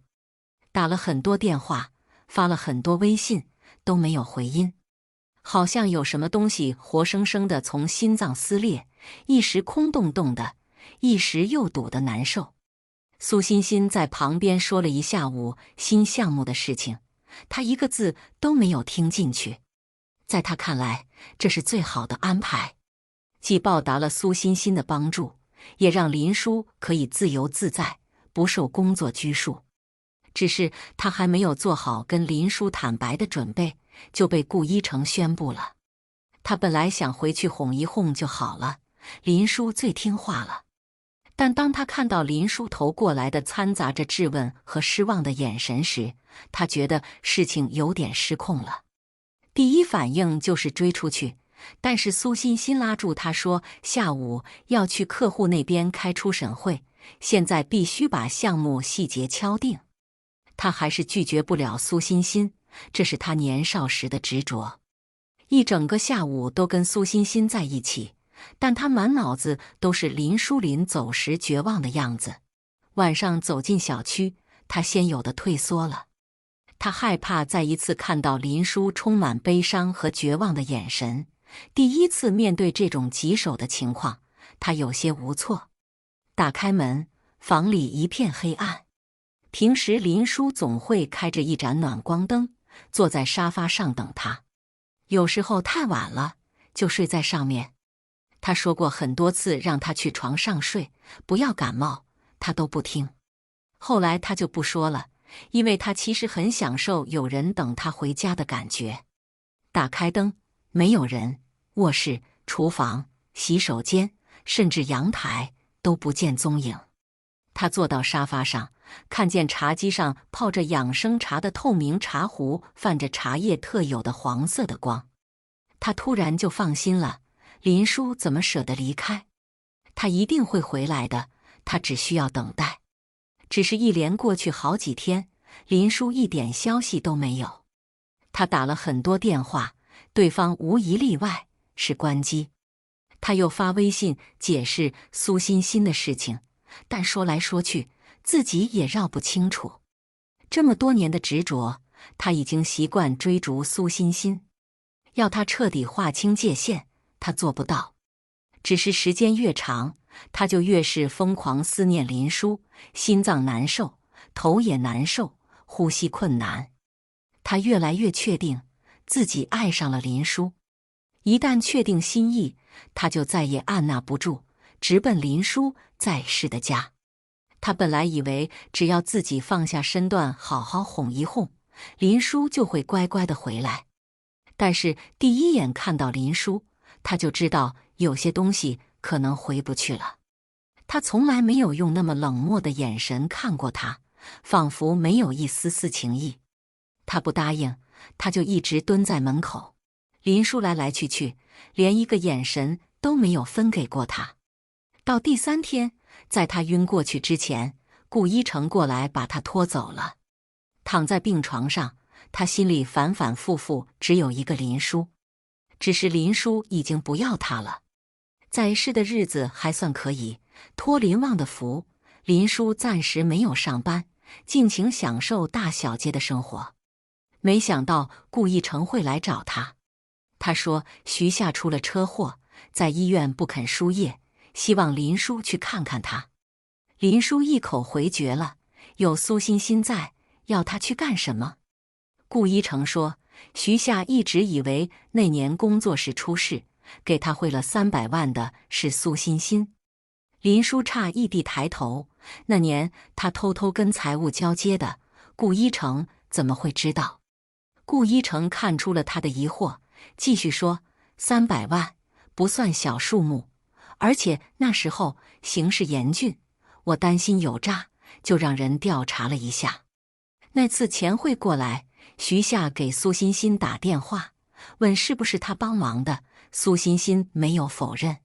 打了很多电话，发了很多微信，都没有回音，好像有什么东西活生生的从心脏撕裂，一时空洞洞的，一时又堵得难受。苏欣欣在旁边说了一下午新项目的事情，他一个字都没有听进去。在他看来，这是最好的安排，既报答了苏欣欣的帮助，也让林殊可以自由自在，不受工作拘束。只是他还没有做好跟林殊坦白的准备，就被顾一成宣布了。他本来想回去哄一哄就好了，林殊最听话了。但当他看到林殊投过来的掺杂着质问和失望的眼神时，他觉得事情有点失控了。第一反应就是追出去，但是苏欣欣拉住他说，下午要去客户那边开初审会，现在必须把项目细节敲定。他还是拒绝不了苏欣欣，这是他年少时的执着。一整个下午都跟苏欣欣在一起，但他满脑子都是林殊临走时绝望的样子。晚上走进小区，他先有的退缩了。他害怕再一次看到林殊充满悲伤和绝望的眼神。第一次面对这种棘手的情况，他有些无措。打开门，房里一片黑暗。平时林殊总会开着一盏暖光灯，坐在沙发上等他。有时候太晚了，就睡在上面。他说过很多次让他去床上睡，不要感冒，他都不听。后来他就不说了，因为他其实很享受有人等他回家的感觉。打开灯，没有人，卧室、厨房、洗手间，甚至阳台都不见踪影。他坐到沙发上，看见茶几上泡着养生茶的透明茶壶泛着茶叶特有的黄色的光。他突然就放心了，林殊怎么舍得离开？他一定会回来的，他只需要等待。只是一连过去好几天，林殊一点消息都没有。他打了很多电话，对方无一例外是关机。他又发微信解释苏欣欣的事情，但说来说去，自己也绕不清楚。这么多年的执着，他已经习惯追逐苏欣欣，要他彻底划清界限，他做不到。只是时间越长，他就越是疯狂思念林殊，心脏难受，头也难受，呼吸困难。他越来越确定自己爱上了林殊。一旦确定心意，他就再也按捺不住，直奔林殊在世的家。他本来以为只要自己放下身段，好好哄一哄，林殊就会乖乖的回来。但是第一眼看到林殊，他就知道有些东西可能回不去了。他从来没有用那么冷漠的眼神看过他，仿佛没有一丝丝情意。他不答应，他就一直蹲在门口。林叔来来去去，连一个眼神都没有分给过他。到第3天，在他晕过去之前，顾一成过来把他拖走了。躺在病床上，他心里反反复复只有一个林叔，只是林叔已经不要他了。在世的日子还算可以，托林旺的福，林叔暂时没有上班，尽情享受大小街的生活。没想到顾一成会来找他，他说徐夏出了车祸，在医院不肯输液，希望林叔去看看他。林叔一口回绝了，有苏欣欣在，要他去干什么？顾一成说，徐夏一直以为那年工作室出事，给他汇了300万的是苏欣欣。林叔诧异地抬头，那年他偷偷跟财务交接的，顾一成怎么会知道？顾一成看出了他的疑惑，继续说，300万不算小数目，而且那时候形势严峻，我担心有诈，就让人调查了一下。那次钱汇过来，徐夏给苏欣欣打电话，问是不是他帮忙的，苏欣欣没有否认。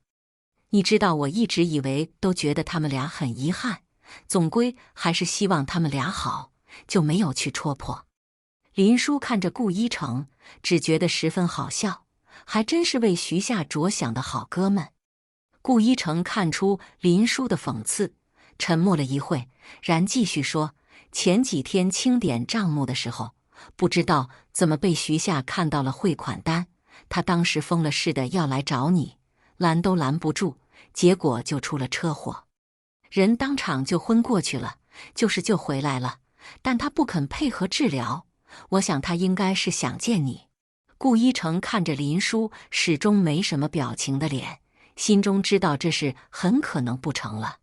你知道，我一直以为都觉得他们俩很遗憾，总归还是希望他们俩好，就没有去戳破。林叔看着顾一成，只觉得十分好笑，还真是为徐夏着想的好哥们。顾一成看出林叔的讽刺，沉默了一会，然继续说，前几天清点账目的时候，不知道怎么被徐夏看到了汇款单，他当时疯了似的要来找你，拦都拦不住，结果就出了车祸，人当场就昏过去了，就是救回来了，但他不肯配合治疗，我想他应该是想见你。顾一成看着林叔始终没什么表情的脸，心中知道这事很可能不成了。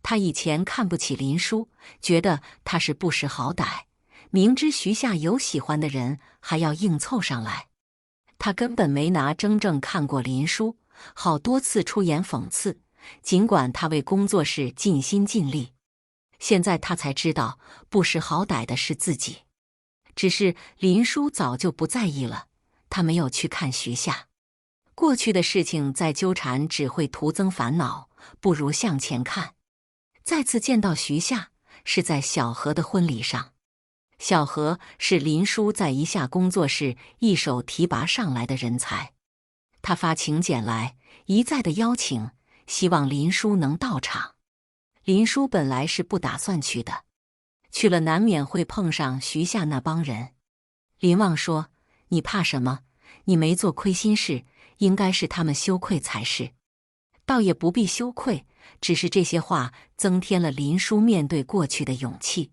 他以前看不起林叔，觉得他是不识好歹，明知徐夏有喜欢的人还要硬凑上来。他根本没拿真正看过林叔，好多次出言讽刺，尽管他为工作室尽心尽力。现在他才知道不识好歹的是自己。只是林叔早就不在意了，他没有去看徐夏。过去的事情再纠缠只会徒增烦恼，不如向前看。再次见到徐夏是在小何的婚礼上。小何是林叔在一下工作室一手提拔上来的人才，他发请柬来，一再的邀请，希望林叔能到场。林叔本来是不打算去的，去了难免会碰上徐夏那帮人。林旺说，你怕什么？你没做亏心事，应该是他们羞愧才是。倒也不必羞愧，只是这些话增添了林叔面对过去的勇气。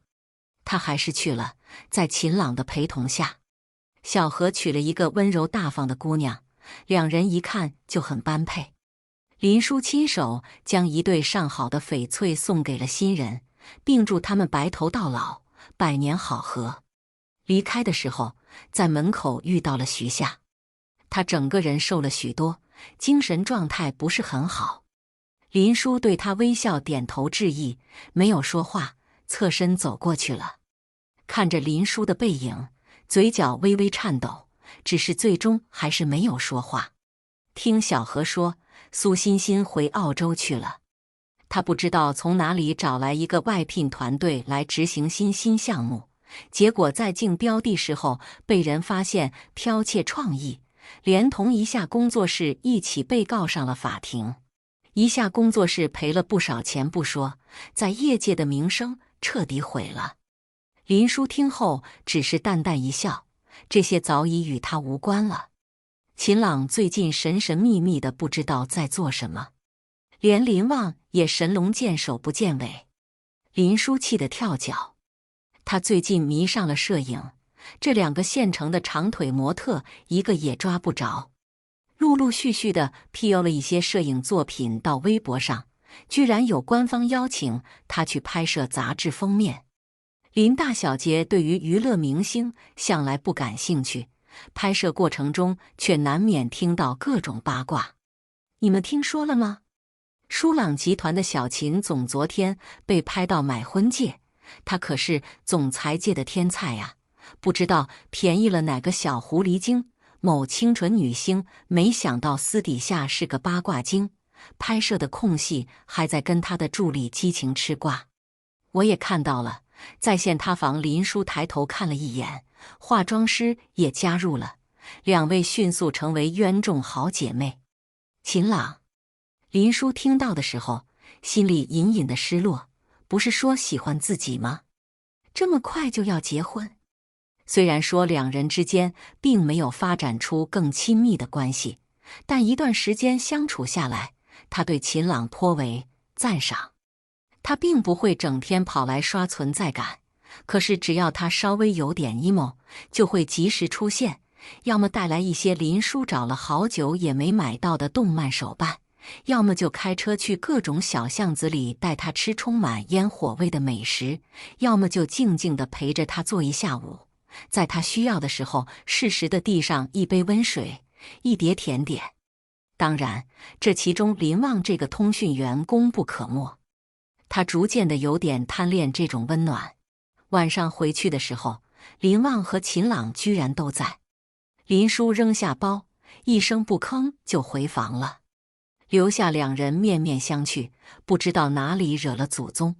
他还是去了，在秦朗的陪同下，小何娶了一个温柔大方的姑娘，两人一看就很般配。林叔亲手将一对上好的翡翠送给了新人，并祝他们白头到老，百年好合。离开的时候，在门口遇到了徐夏，他整个人瘦了许多，精神状态不是很好。林叔对他微笑点头致意，没有说话，侧身走过去了。看着林叔的背影，嘴角微微颤抖，只是最终还是没有说话。听小何说，苏欣欣回澳洲去了。他不知道从哪里找来一个外聘团队来执行新项目，结果在竞标的时候被人发现剽窃创意，连同一下工作室一起被告上了法庭。一下工作室赔了不少钱不说，在业界的名声彻底毁了。林叔听后只是淡淡一笑，这些早已与他无关了。秦朗最近神秘秘的，不知道在做什么，连林旺也神龙见首不见尾。林叔气得跳脚，他最近迷上了摄影，这2个现成的长腿模特一个也抓不着，陆陆续续的 PO 了一些摄影作品到微博上，居然有官方邀请他去拍摄杂志封面。林大小姐对于娱乐明星向来不感兴趣，拍摄过程中却难免听到各种八卦。你们听说了吗？舒朗集团的小秦总昨天被拍到买婚戒，他可是总裁界的天才呀，不知道便宜了哪个小狐狸精。某清纯女星没想到私底下是个八卦精，拍摄的空隙还在跟他的助理激情吃瓜。我也看到了，在线塌房林叔抬头看了一眼，化妆师也加入了，两位迅速成为冤种好姐妹。秦朗，林叔听到的时候，心里隐隐的失落，不是说喜欢自己吗？这么快就要结婚？虽然说两人之间并没有发展出更亲密的关系，但一段时间相处下来，他对秦朗颇为赞赏。他并不会整天跑来刷存在感，可是只要他稍微有点 emo， 就会及时出现，要么带来一些林叔找了好久也没买到的动漫手办，要么就开车去各种小巷子里带他吃充满烟火味的美食，要么就静静地陪着他坐一下午，在他需要的时候适时地递上一杯温水，一碟甜点。当然，这其中林旺这个通讯员功不可没。他逐渐的有点贪恋这种温暖。晚上回去的时候，林旺和秦朗居然都在。林叔扔下包，一声不吭就回房了，留下两人面面相觑，不知道哪里惹了祖宗。